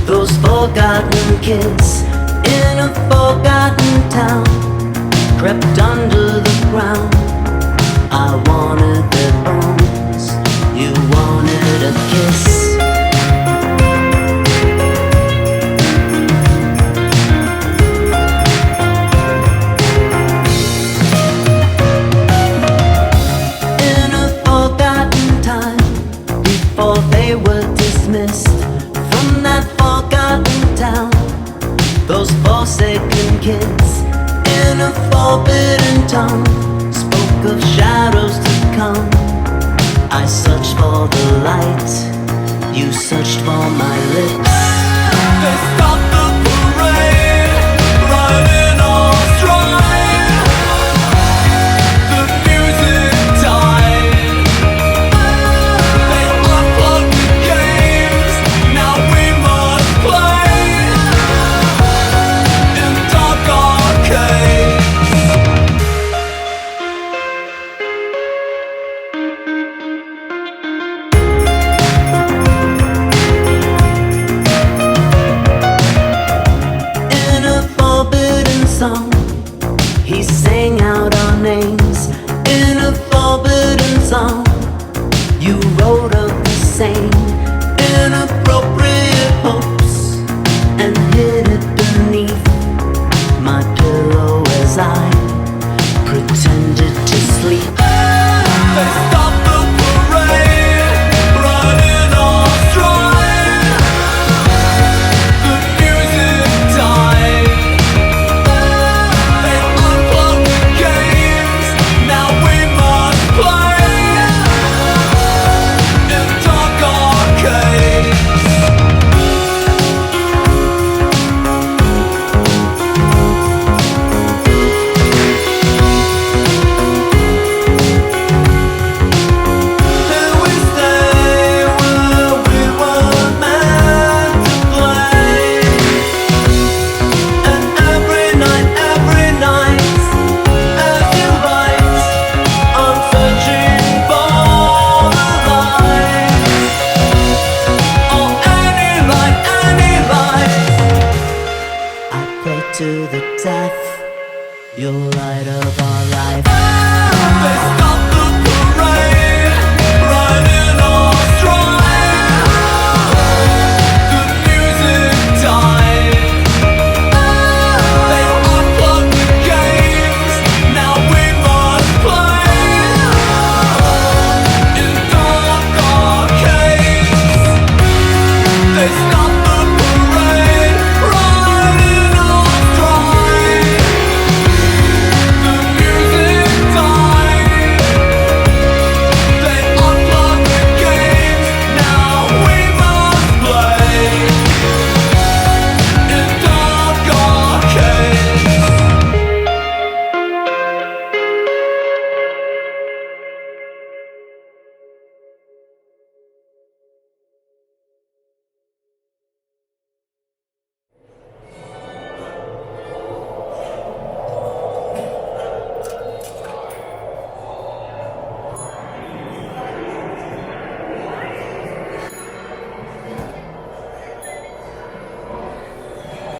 Those forgotten kids in a forgotten town crept under the ground. I wanted their bones, you wanted a kiss. In a forgotten time, before they were dismissed from that forgotten town, those forsaken kids in a forbidden tongue spoke of shadows to come. I searched for the light, you searched for my lips. They stopped the parade, running on stride. The music died. They unplugged the games, now we must play in dark arcades. In a forbidden song, he sang out our names. In a forbidden song, you wrote of the same inappropriate hopes and hid it beneath my pillow as I pretended to sleep. They stopped the parade, running on stride. The music died. They unplugged the games, now we must play in dark arcades. And we stay where we were meant to play. And every night, as you write, I'm searching for the light. Oh, any light. I pray to the death, you're light of our life. They